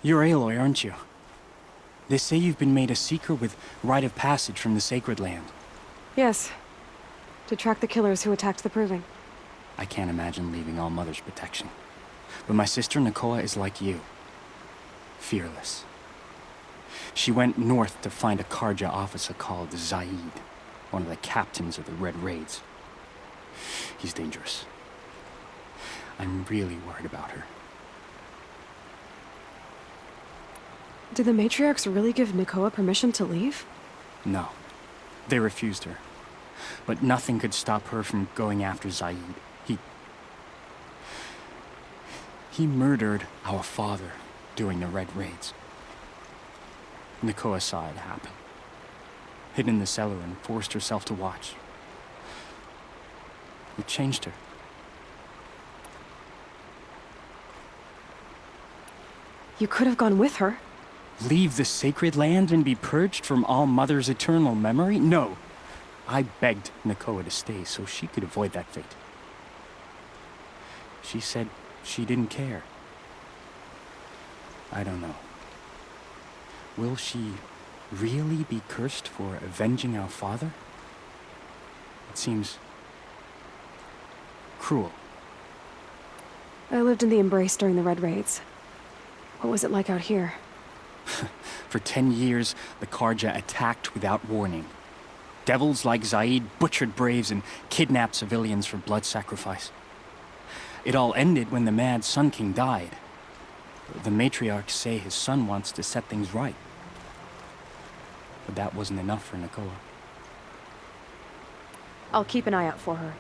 You're Aloy, aren't you? They say you've been made a seeker with rite of passage from the Sacred Land. Yes. To track the killers who attacked the Proving. I can't imagine leaving All Mother's protection. But my sister Nakoa is like you. Fearless. She went north to find a Carja officer called Zaid, one of the captains of the Red Raids. He's dangerous. I'm really worried about her. Did the matriarchs really give Nakoa permission to leave? No. They refused her. But nothing could stop her from going after Zaid. He murdered our father during the Red Raids. Nakoa saw it happen. Hid in the cellar and forced herself to watch. It changed her. You could have gone with her. Leave the Sacred Land and be purged from All Mother's eternal memory? No. I begged Nakoa to stay so she could avoid that fate. She said she didn't care. I don't know. Will she really be cursed for avenging our father? It seems cruel. I lived in the Embrace during the Red Raids. What was it like out here? For 10 years, the Carja attacked without warning. Devils like Zaid butchered braves and kidnapped civilians for blood sacrifice. It all ended when the mad Sun King died. The matriarchs say his son wants to set things right. But that wasn't enough for Nakoa. I'll keep an eye out for her.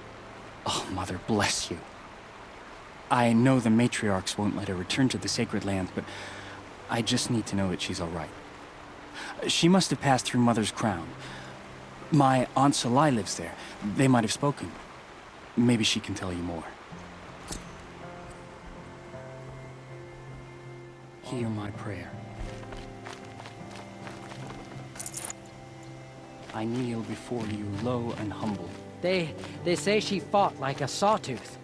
Oh, Mother bless you. I know the matriarchs won't let her return to the Sacred Land, but I just need to know that she's all right. She must have passed through Mother's crown. My Aunt Solai lives there. They might have spoken. Maybe she can tell you more. Hear my prayer. I kneel before you low and humble. They say she fought like a sawtooth.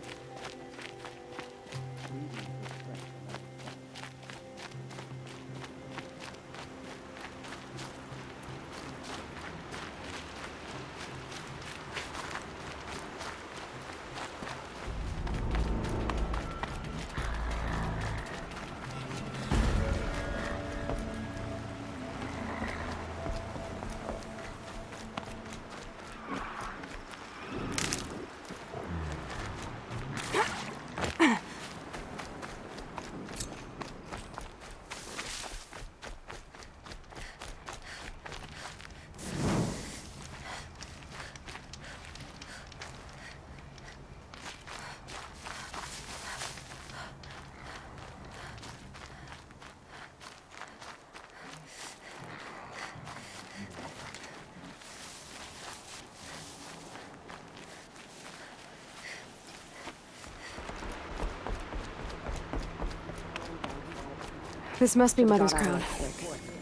This must be Mother's crown.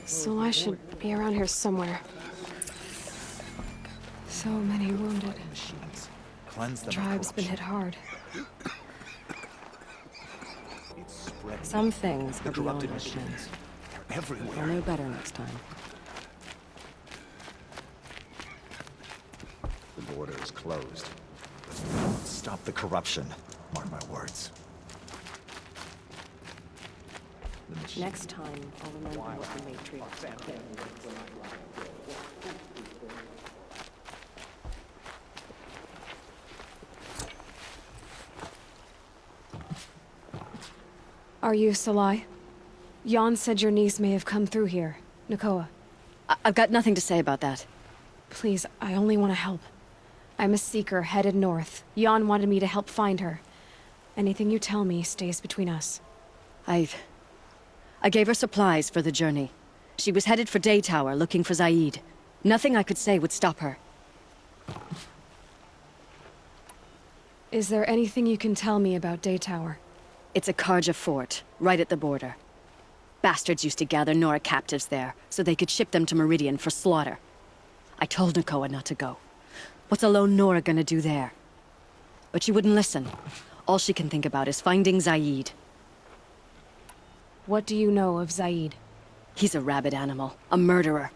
Solai should be around here somewhere. So many wounded. The tribe's been hit hard. Some things are beyond our chance. Everywhere. We'll know better next time. The border is closed. Stop the corruption. Mark my words. Next time, I'll remember what the Matrix did. Are you Solai? Jan said your niece may have come through here. Nakoa. I've got nothing to say about that. Please, I only want to help. I'm a seeker headed north. Jan wanted me to help find her. Anything you tell me stays between us. I gave her supplies for the journey. She was headed for Daytower, looking for Zaid. Nothing I could say would stop her. Is there anything you can tell me about Daytower? It's a Carja Fort, right at the border. Bastards used to gather Nora captives there, so they could ship them to Meridian for slaughter. I told Nakoa not to go. What's a lone Nora gonna do there? But she wouldn't listen. All she can think about is finding Zaid. What do you know of Zaid? He's a rabid animal, a murderer.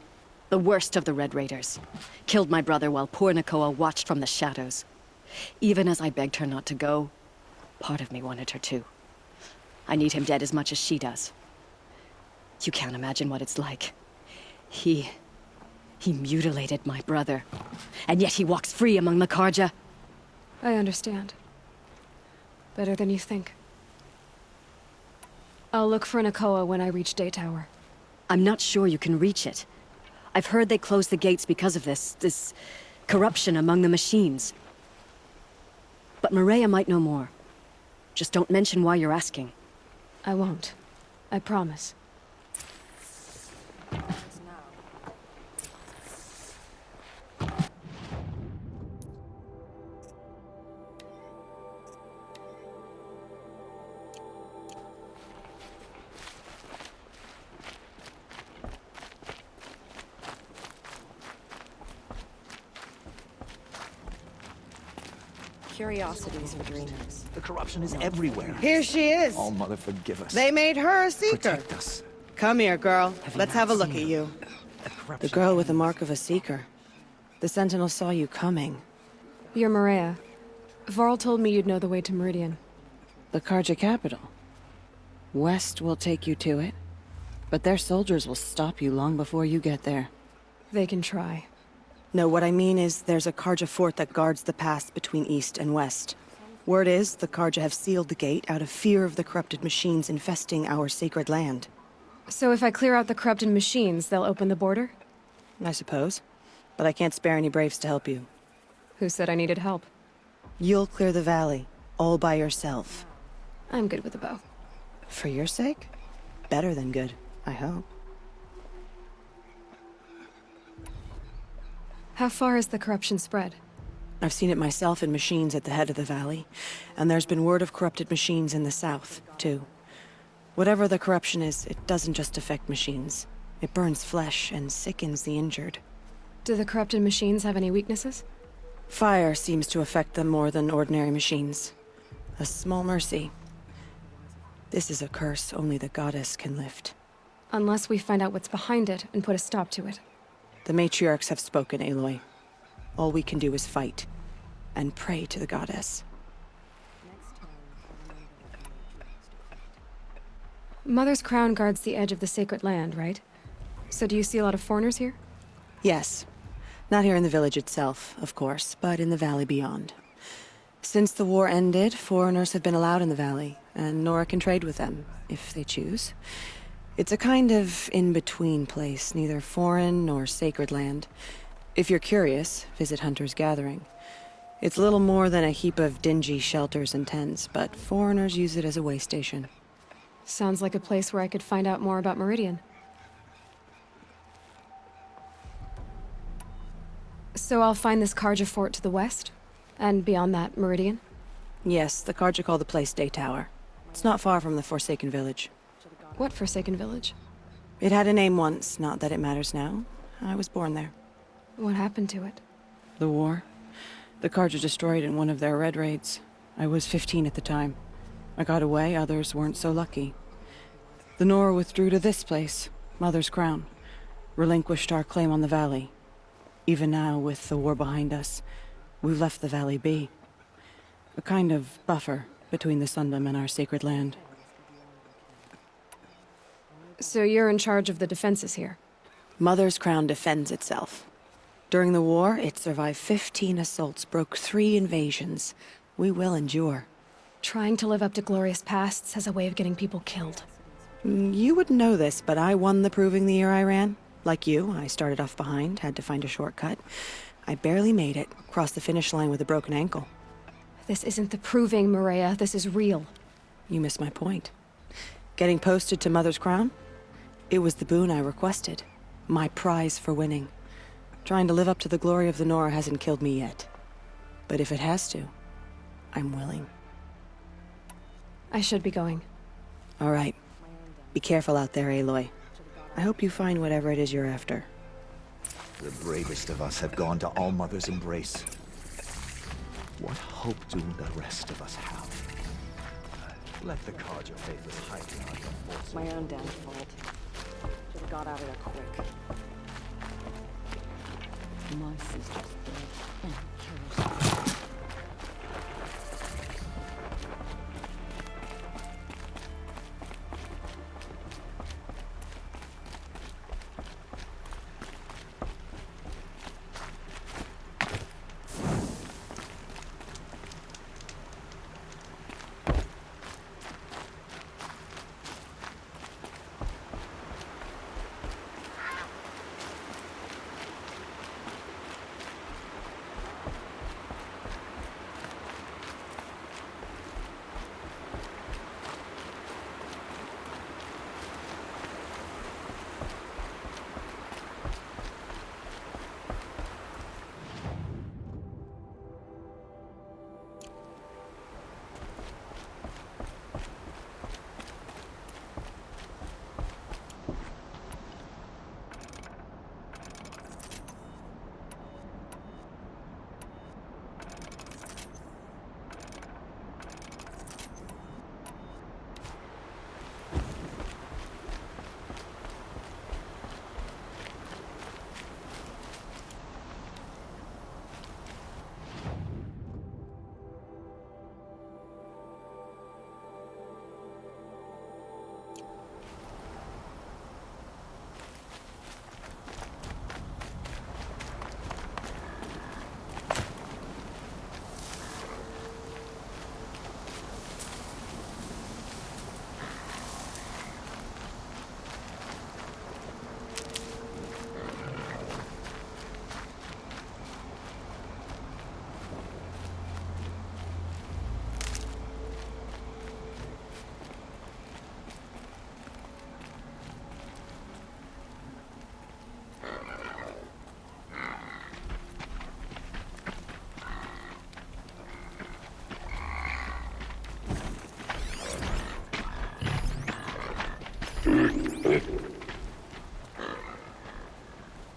The worst of the Red Raiders. Killed my brother while poor Nakoa watched from the shadows. Even as I begged her not to go, part of me wanted her to. I need him dead as much as she does. You can't imagine what it's like. He mutilated my brother. And yet he walks free among the Carja. I understand. Better than you think. I'll look for Nakoa when I reach Daytower. I'm not sure you can reach it. I've heard they closed the gates because of this corruption among the machines. But Marea might know more. Just don't mention why you're asking. I won't. I promise. Curiosities for dreamers. The corruption is everywhere. Here she is. All Mother forgive us. They made her a seeker. Protect us. Come here, girl. Let's have a look at you. The girl with the mark of a seeker. The Sentinel saw you coming. You're Marea. Varl told me you'd know the way to Meridian. The Carja capital. West will take you to it, but their soldiers will stop you long before you get there. They can try. No, what I mean is there's a Carja fort that guards the pass between east and west. Word is the Carja have sealed the gate out of fear of the corrupted machines infesting our sacred land. So if I clear out the corrupted machines, they'll open the border? I suppose. But I can't spare any braves to help you. Who said I needed help? You'll clear the valley, all by yourself. I'm good with a bow. For your sake? Better than good, I hope. How far has the corruption spread? I've seen it myself in machines at the head of the valley, and there's been word of corrupted machines in the south, too. Whatever the corruption is, it doesn't just affect machines. It burns flesh and sickens the injured. Do the corrupted machines have any weaknesses? Fire seems to affect them more than ordinary machines. A small mercy. This is a curse only the goddess can lift. Unless we find out what's behind it and put a stop to it. The matriarchs have spoken, Aloy. All we can do is fight, and pray to the goddess. Mother's crown guards the edge of the sacred land, right? So do you see a lot of foreigners here? Yes. Not here in the village itself, of course, but in the valley beyond. Since the war ended, foreigners have been allowed in the valley, and Nora can trade with them, if they choose. It's a kind of in-between place, neither foreign nor sacred land. If you're curious, visit Hunter's Gathering. It's little more than a heap of dingy shelters and tents, but foreigners use it as a way station. Sounds like a place where I could find out more about Meridian. So I'll find this Carja fort to the west? And beyond that, Meridian? Yes, the Carja call the place Daytower. It's not far from the Forsaken Village. What Forsaken Village? It had a name once, not that it matters now. I was born there. What happened to it? The war. The Carja destroyed in one of their red raids. I was 15 at the time. I got away, others weren't so lucky. The Nora withdrew to this place, Mother's Crown. Relinquished our claim on the valley. Even now, with the war behind us, we've left the valley be. A kind of buffer between the Sundom and our sacred land. So you're in charge of the defenses here? Mother's Crown defends itself. During the war, it survived 15 assaults, broke 3 invasions. We will endure. Trying to live up to glorious pasts has a way of getting people killed. You wouldn't know this, but I won the proving the year I ran. Like you, I started off behind, had to find a shortcut. I barely made it, crossed the finish line with a broken ankle. This isn't the proving, Marea. This is real. You missed my point. Getting posted to Mother's Crown? It was the boon I requested. My prize for winning. Trying to live up to the glory of the Nora hasn't killed me yet. But if it has to, I'm willing. I should be going. All right. Be careful out there, Aloy. I hope you find whatever it is you're after. The bravest of us have gone to All-Mother's embrace. What hope do the rest of us have? Let the Carja faithless hide behind the force. My own damn fault. Should've got out of there quick. My sister's dead. And killers.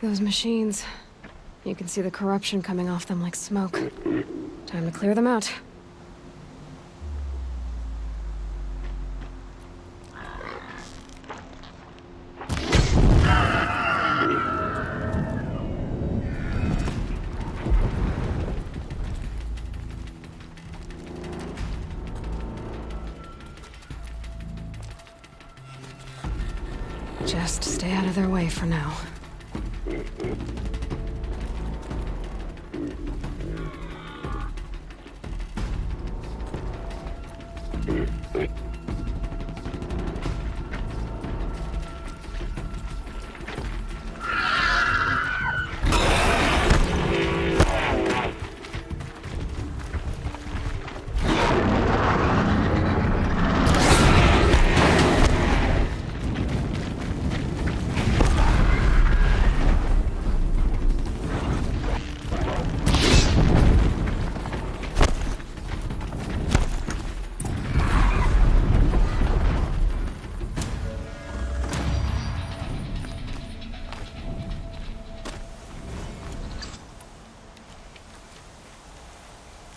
Those machines. You can see the corruption coming off them like smoke. Time to clear them out. Just stay out of their way for now.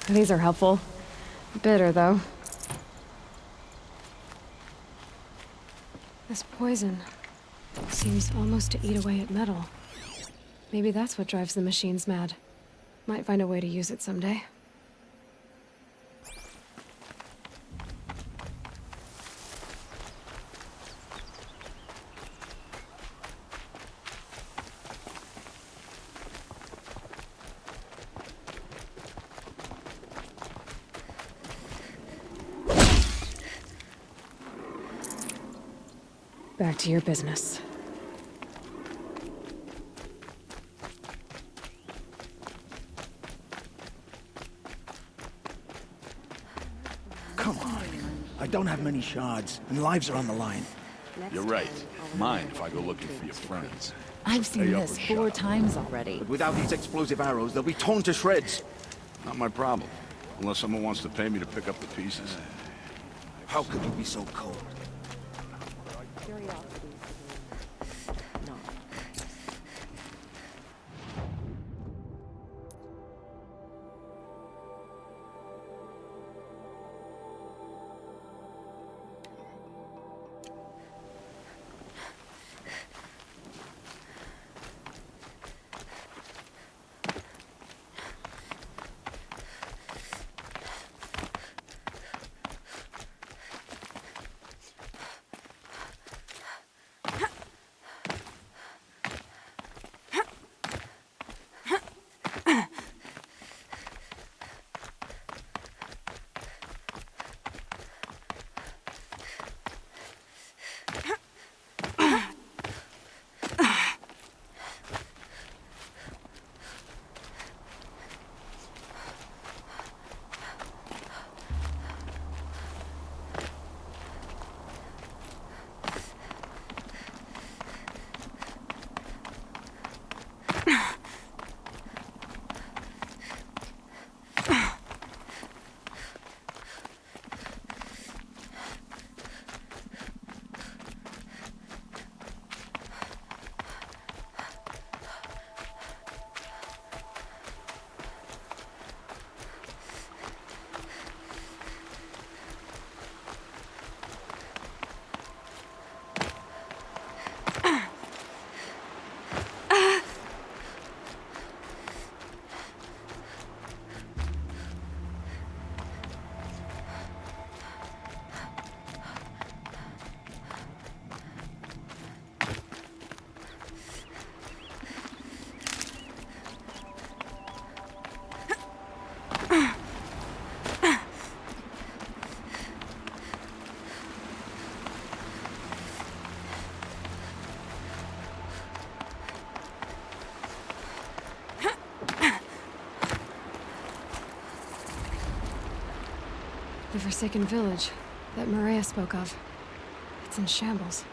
These are helpful. Bitter, though. This poison seems almost to eat away at metal. Maybe that's what drives the machines mad. Might find a way to use it someday. Back to your business. Come on. I don't have many shards, and lives are on the line. You're right. Mind if I go looking for your friends? I've seen Stay up this or shut 4 up. times already. But without these explosive arrows, they'll be torn to shreds. Not my problem. Unless someone wants to pay me to pick up the pieces. How could you be so cold? The forsaken village that Marea spoke of. It's in shambles.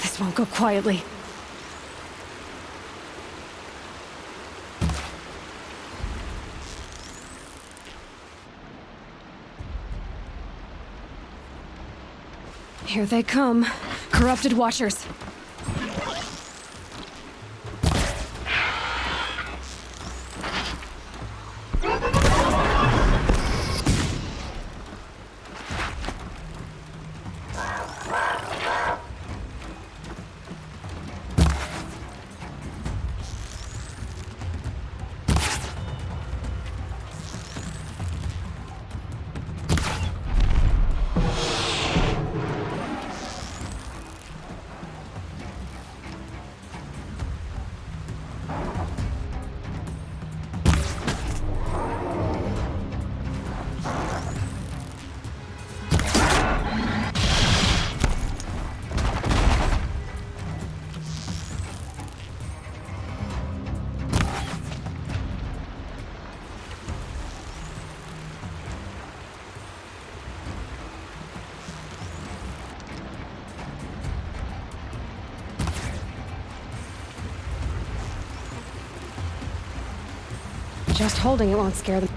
This won't go quietly. Here they come. Corrupted Watchers. Just holding it won't scare them.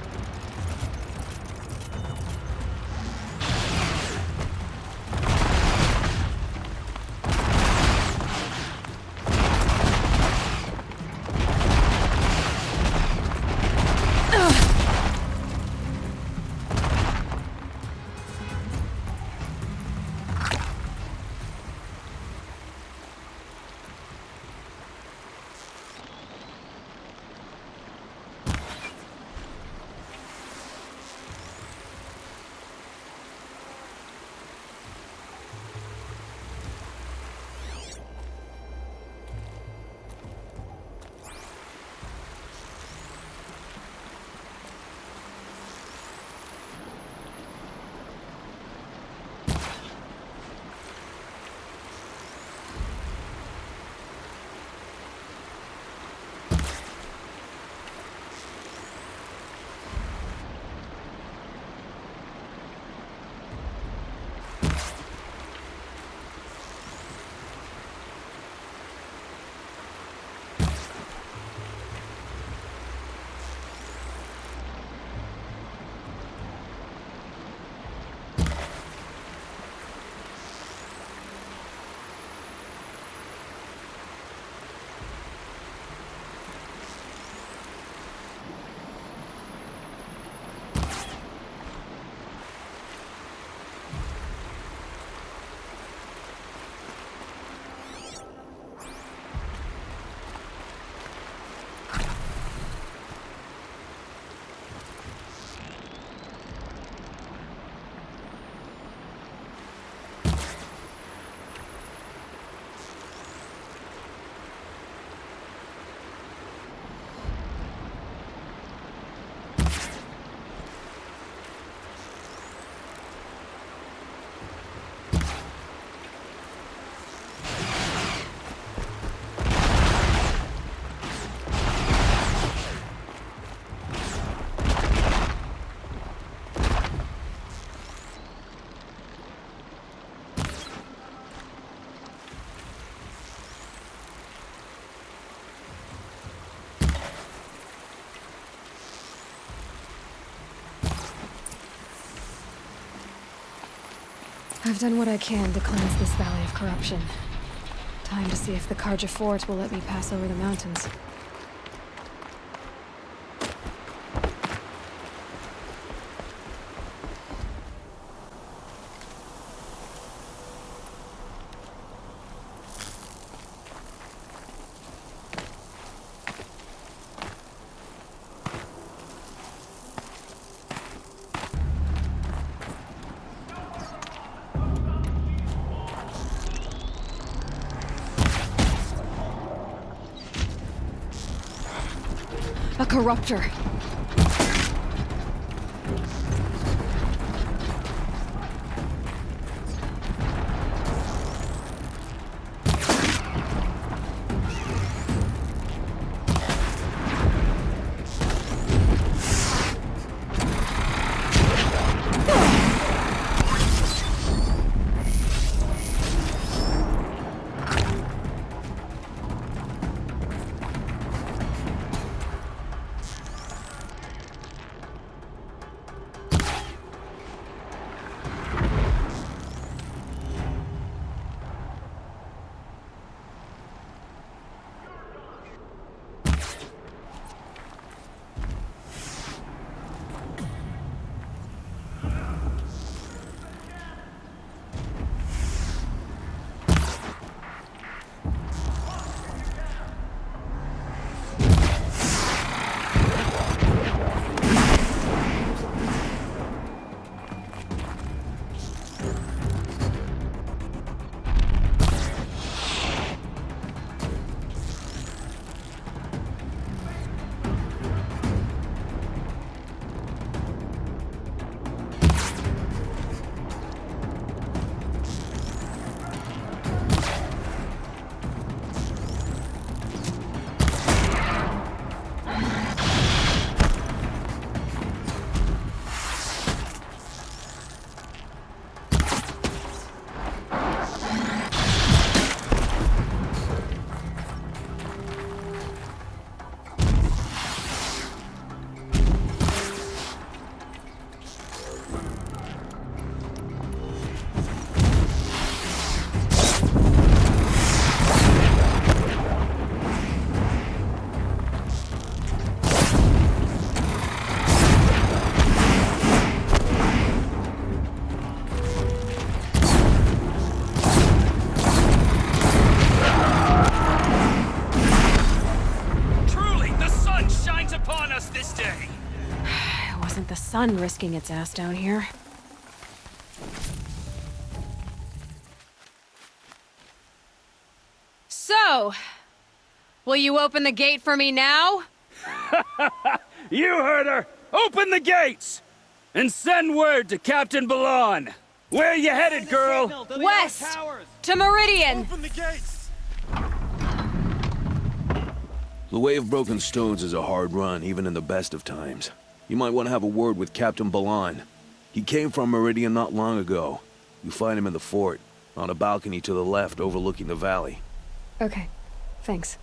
I've done what I can to cleanse this valley of corruption. Time to see if the Carja Fort will let me pass over the mountains. A corruptor. Sun risking its ass down here. So, will you open the gate for me now? You heard her! Open the gates! And send word to Captain Balan! Where you headed, girl? West! To Meridian! Open the gates! The Way of Broken Stones is a hard run, even in the best of times. You might want to have a word with Captain Balan. He came from Meridian not long ago. You find him in the fort, on a balcony to the left overlooking the valley. Okay, thanks.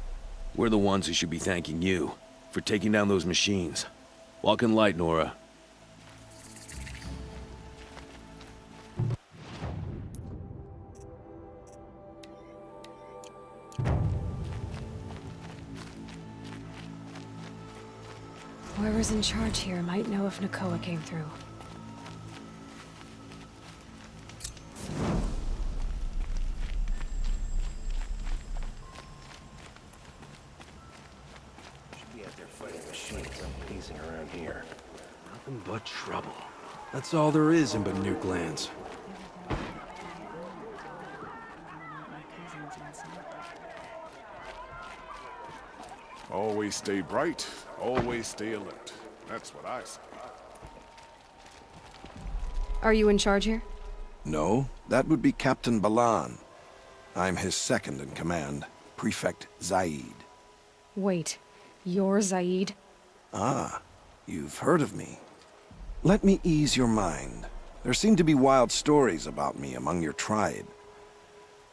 We're the ones who should be thanking you for taking down those machines. Walk in light, Nora. Whoever's in charge here might know if Nakoa came through. Should be out there fighting machines, not hazing around here. Nothing but trouble. That's all there is in Banuk lands. Always stay bright, always stay alert. That's what I say. Are you in charge here? No, that would be Captain Balan. I'm his second in command, Prefect Zaid. Wait, you're Zaid? Ah, you've heard of me. Let me ease your mind. There seem to be wild stories about me among your tribe.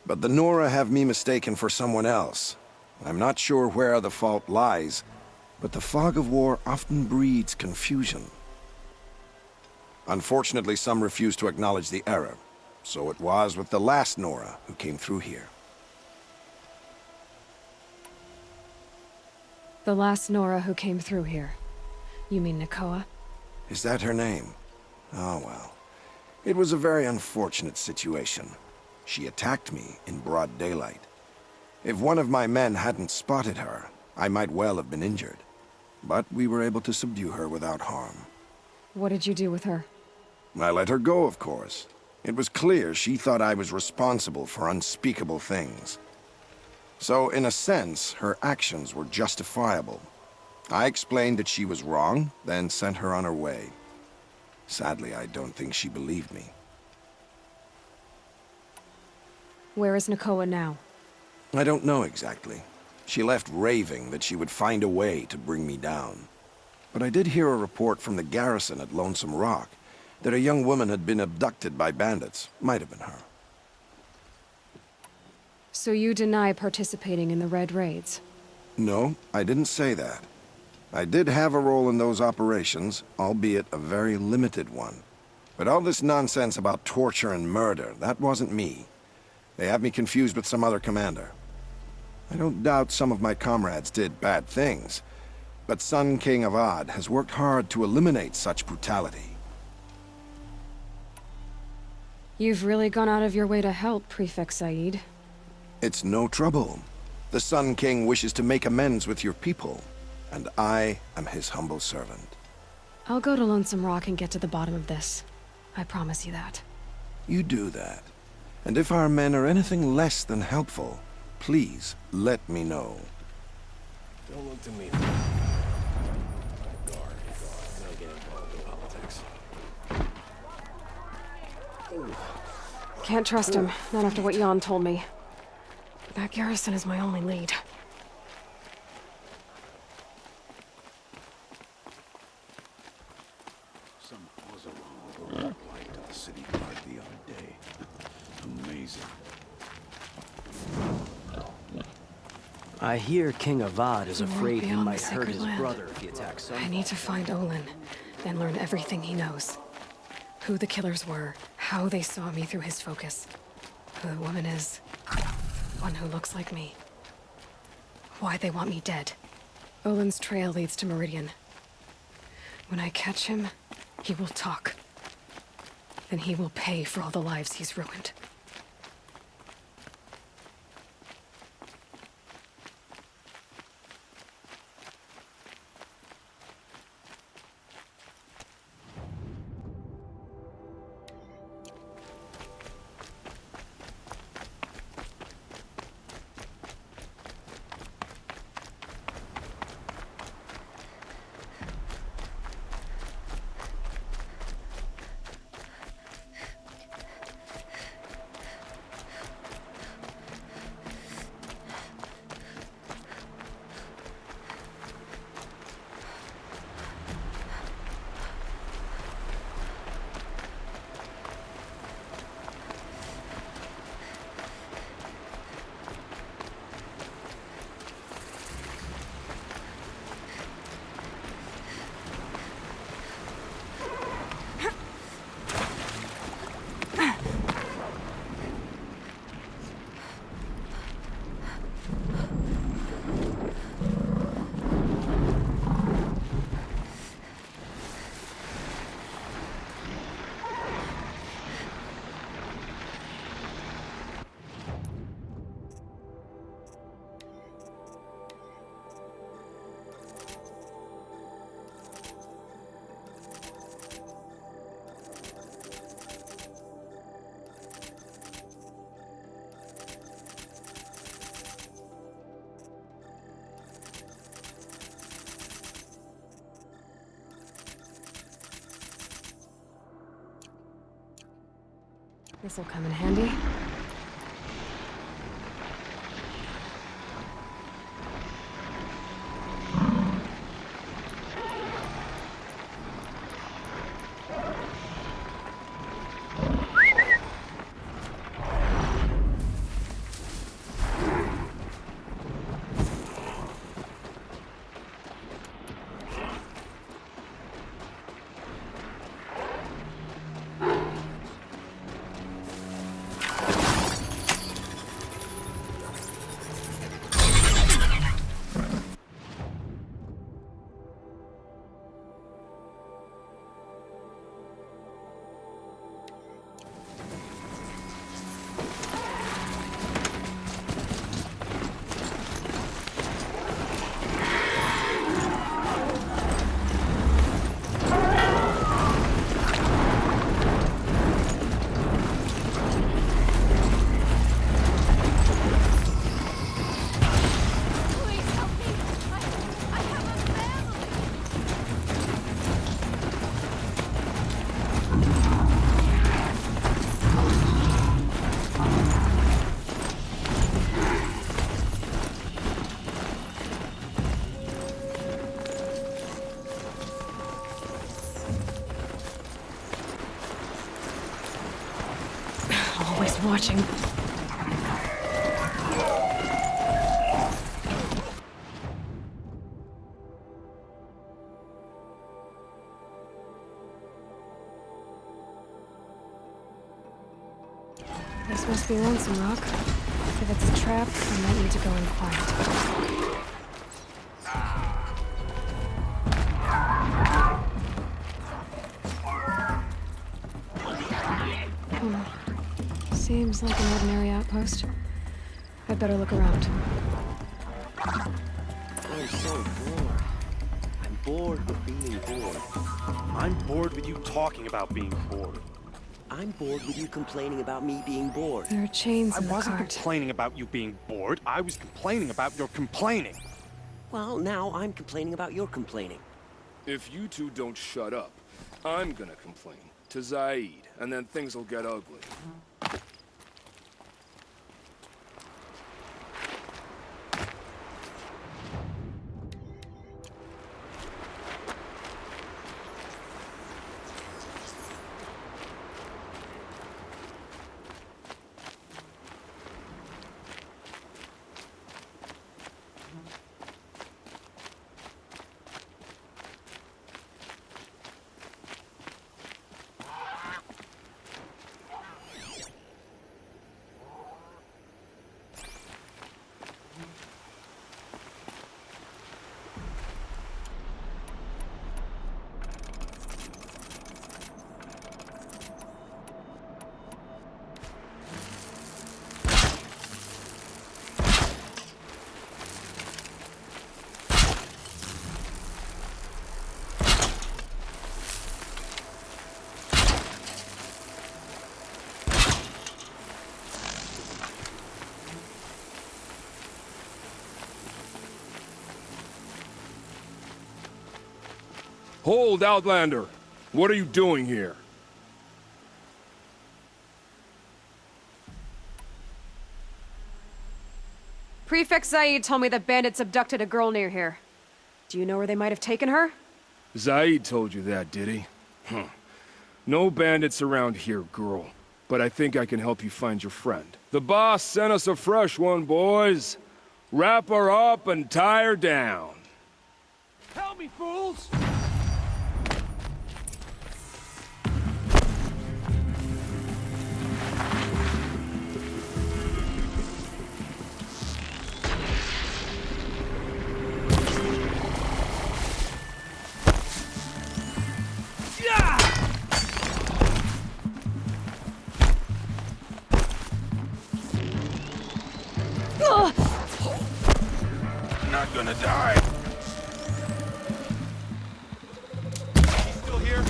But the Nora have me mistaken for someone else. I'm not sure where the fault lies, but the fog of war often breeds confusion. Unfortunately, some refuse to acknowledge the error. So it was with the last Nora who came through here. The last Nora who came through here. You mean Nakoa? Is that her name? Oh well. It was a very unfortunate situation. She attacked me in broad daylight. If one of my men hadn't spotted her, I might well have been injured. But we were able to subdue her without harm. What did you do with her? I let her go, of course. It was clear she thought I was responsible for unspeakable things. So, in a sense, her actions were justifiable. I explained that she was wrong, then sent her on her way. Sadly, I don't think she believed me. Where is Nakoa now? I don't know exactly. She left raving that she would find a way to bring me down. But I did hear a report from the garrison at Lonesome Rock that a young woman had been abducted by bandits. Might have been her. So you deny participating in the Red Raids? No, I didn't say that. I did have a role in those operations, albeit a very limited one. But all this nonsense about torture and murder, that wasn't me. They have me confused with some other commander. I don't doubt some of my comrades did bad things, but Sun King Avad has worked hard to eliminate such brutality. You've really gone out of your way to help, Prefect Zaid. It's no trouble. The Sun King wishes to make amends with your people, and I am his humble servant. I'll go to Lonesome Rock and get to the bottom of this. I promise you that. You do that. And if our men are anything less than helpful, please let me know. Don't look to me. Guard. Don't get involved in politics. Can't trust him, not after what Jan told me. That garrison is my only lead. Some Oseram replied to the city guard the other day. Amazing. I hear King Avad is He won't afraid be he on the might hurt sacred his land. brother if he attacks Sun. I need to find Olin, then learn everything he knows. Who the killers were, how they saw me through his focus. Who the woman is. One who looks like me. Why they want me dead. Olin's trail leads to Meridian. When I catch him, he will talk. Then he will pay for all the lives he's ruined. This'll come in handy. Someone's watching. This must be Lonesome Rock. If it's a trap, I might need to go in quiet. Seems like an ordinary outpost. I'd better look around. I'm so bored. I'm bored with being bored. I'm bored with you talking about being bored. I'm bored with you complaining about me being bored. There are chains in the I wasn't cart. complaining about you being bored. I was complaining about your complaining. Well, now I'm complaining about your complaining. If you two don't shut up, I'm gonna complain to Zaid, and then things will get ugly. Hold, Outlander! What are you doing here? Prefect Zaid told me that bandits abducted a girl near here. Do you know where they might have taken her? Zaid told you that, did he? Huh. No bandits around here, girl. But I think I can help you find your friend. The boss sent us a fresh one, boys. Wrap her up and tie her down. Help me, fools! Not gonna die. Still here?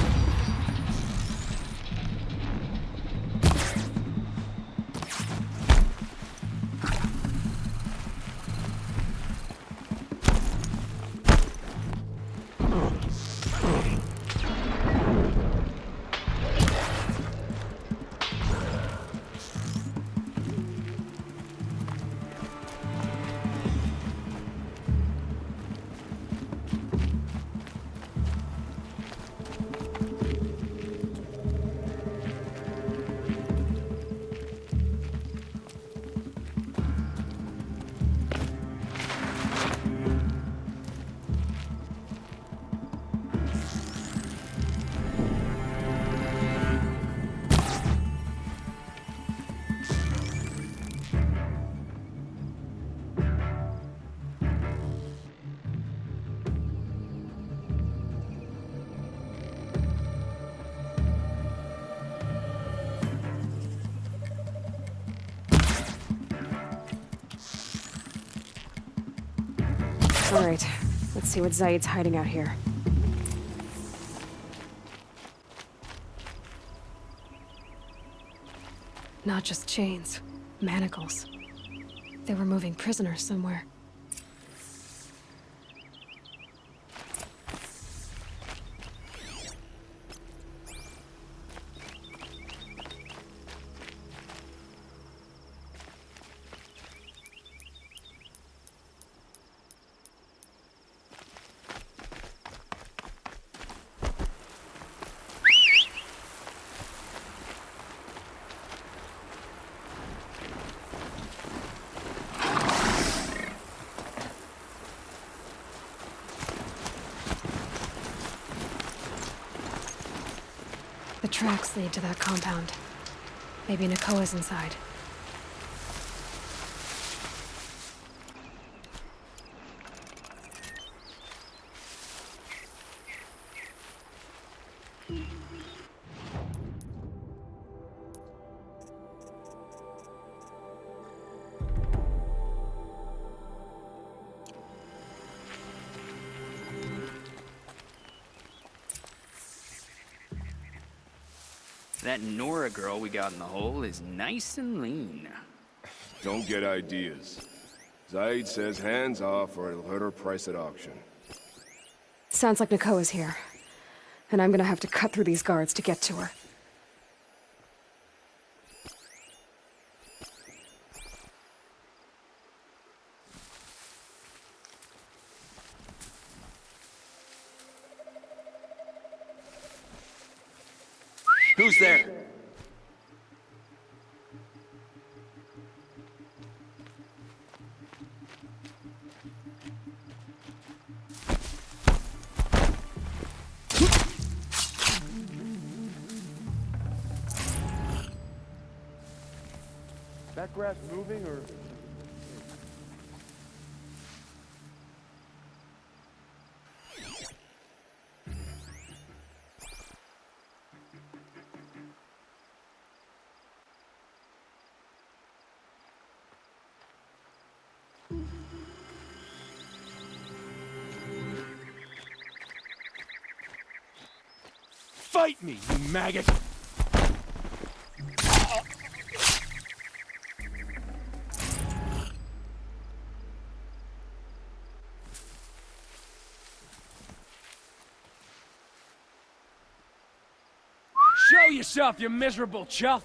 All right, let's see what Zaid's hiding out here. Not just chains, manacles. They were moving prisoners somewhere. tracks lead to that compound. Maybe Nakoa's inside. That Nora girl we got in the hole is nice and lean. Don't get ideas. Zaid says hands off or it'll hurt her price at auction. Sounds like Nakoa's here. And I'm gonna have to cut through these guards to get to her. Who's there? That grass moving or... Fight me, you maggot! Show yourself, you miserable chuff!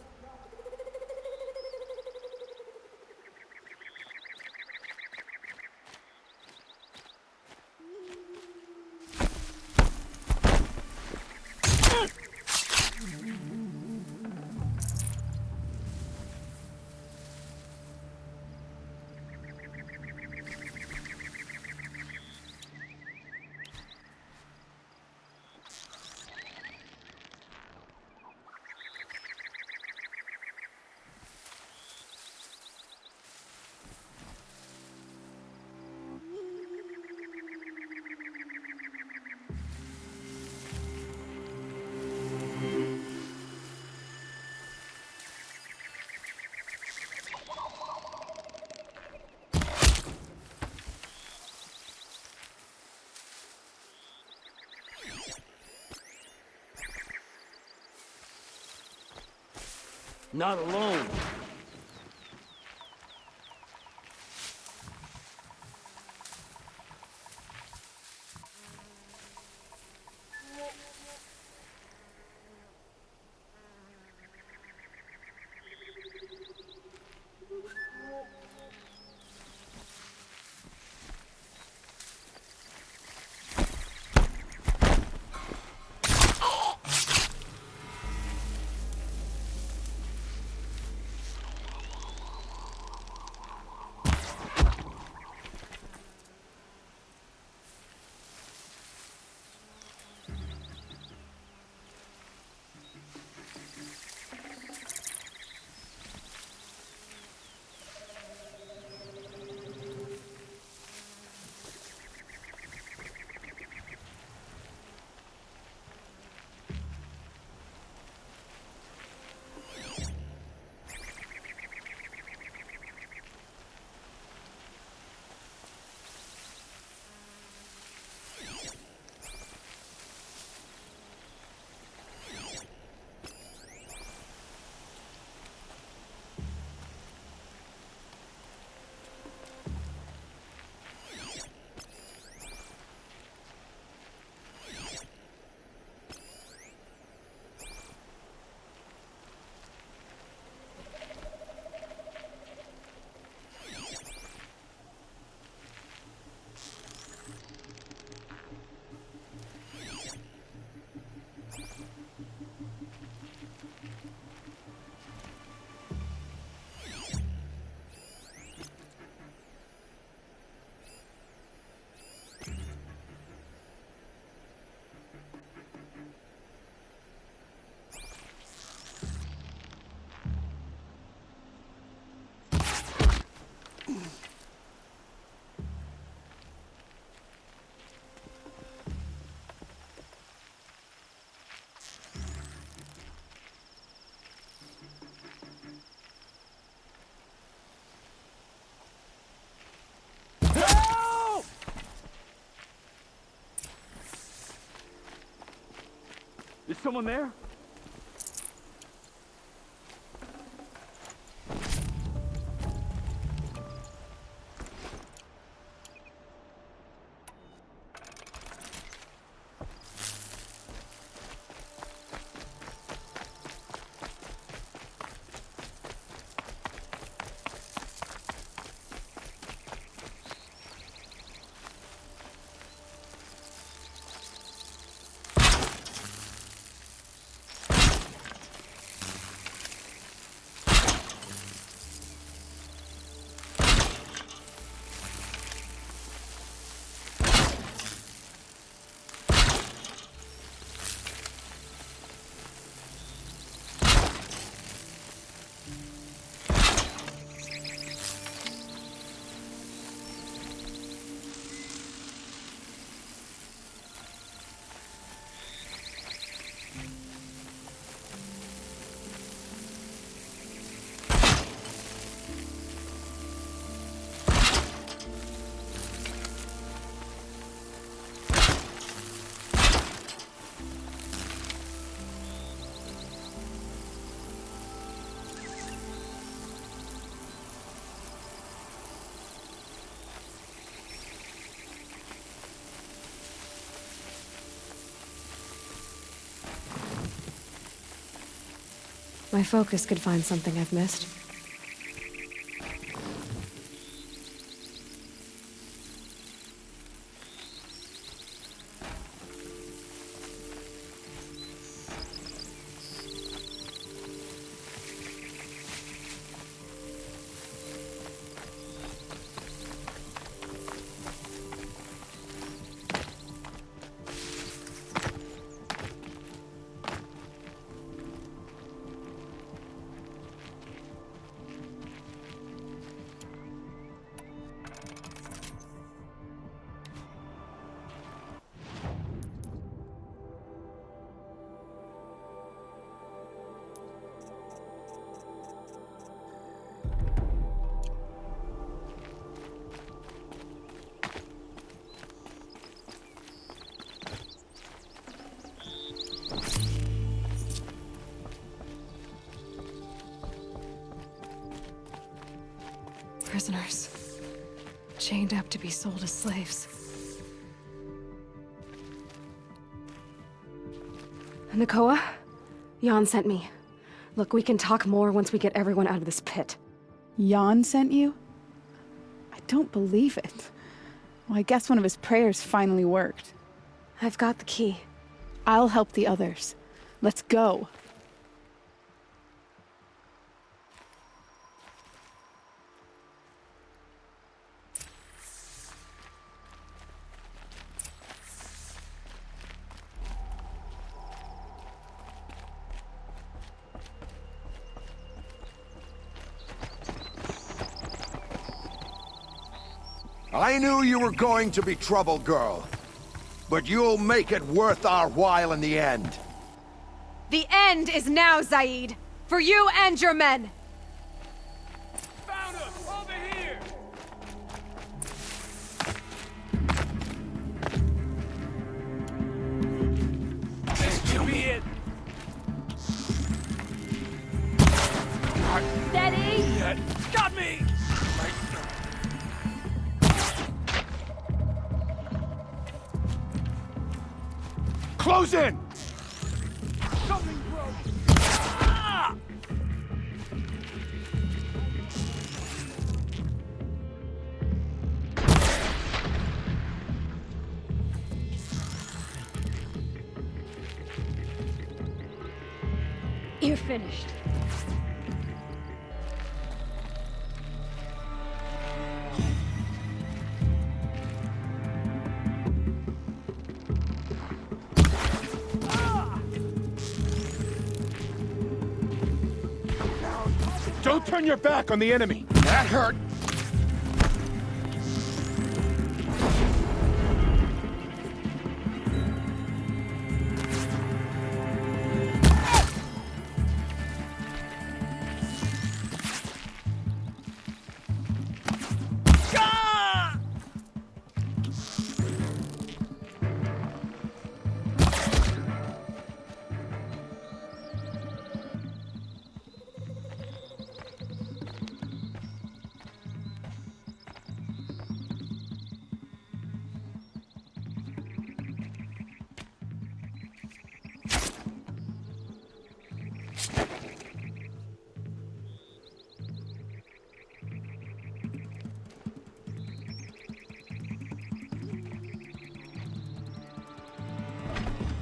Not alone. Is someone there? My focus could find something I've missed. Prisoners. Chained up to be sold as slaves. Nakoa? Jan sent me. Look, we can talk more once we get everyone out of this pit. Jan sent you? I don't believe it. Well, I guess one of his prayers finally worked. I've got the key. I'll help the others. Let's go. I knew you were going to be trouble, girl. But you'll make it worth our while in the end. The end is now, Zaid! For you and your men! Found him! Over here! This should be it! Steady! Got me! Close in! Coming, bro! Ah! You're finished. Don't turn your back on the enemy. That hurt.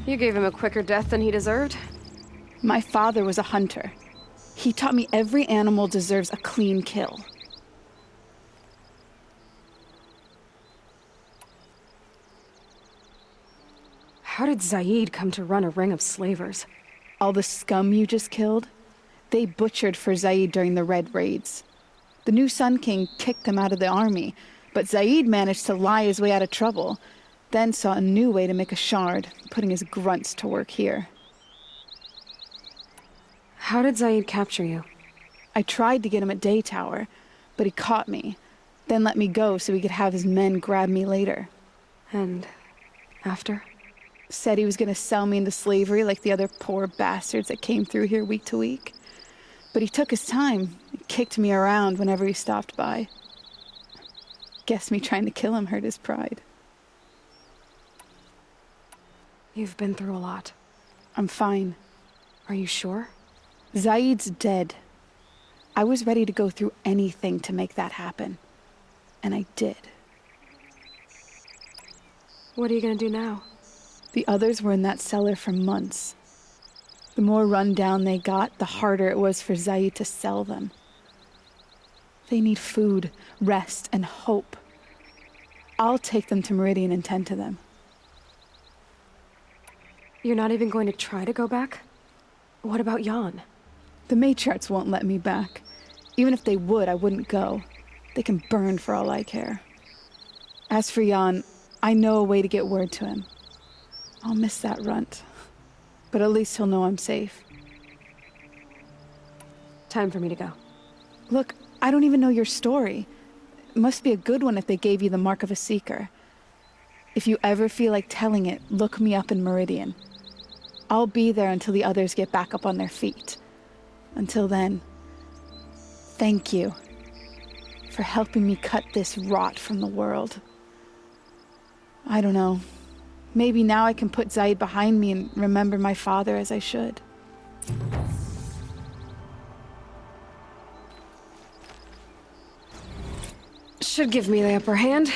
You gave him a quicker death than he deserved. My father was a hunter. He taught me every animal deserves a clean kill. How did Zaid come to run a ring of slavers? All the scum you just killed, they butchered for Zaid during the Red Raids. The new Sun King kicked them out of the army, but Zaid managed to lie his way out of trouble, then saw a new way to make a shard, putting his grunts to work here. How did Zaid capture you? I tried to get him at Daytower, but he caught me, then let me go so he could have his men grab me later. And after? Said he was gonna sell me into slavery like the other poor bastards that came through here week to week. But he took his time, kicked me around whenever he stopped by. Guess me trying to kill him hurt his pride. You've been through a lot. I'm fine. Are you sure? Zaid's dead. I was ready to go through anything to make that happen. And I did. What are you gonna do now? The others were in that cellar for months. The more run down they got, the harder it was for Zaid to sell them. They need food, rest, and hope. I'll take them to Meridian and tend to them. You're not even going to try to go back? What about Jan? The matriarchs won't let me back. Even if they would, I wouldn't go. They can burn for all I care. As for Jan, I know a way to get word to him. I'll miss that runt. But at least he'll know I'm safe. Time for me to go. Look, I don't even know your story. It must be a good one if they gave you the mark of a seeker. If you ever feel like telling it, look me up in Meridian. I'll be there until the others get back up on their feet. Until then, thank you for helping me cut this rot from the world. I don't know. Maybe now I can put Zaid behind me and remember my father as I should. Should give me the upper hand.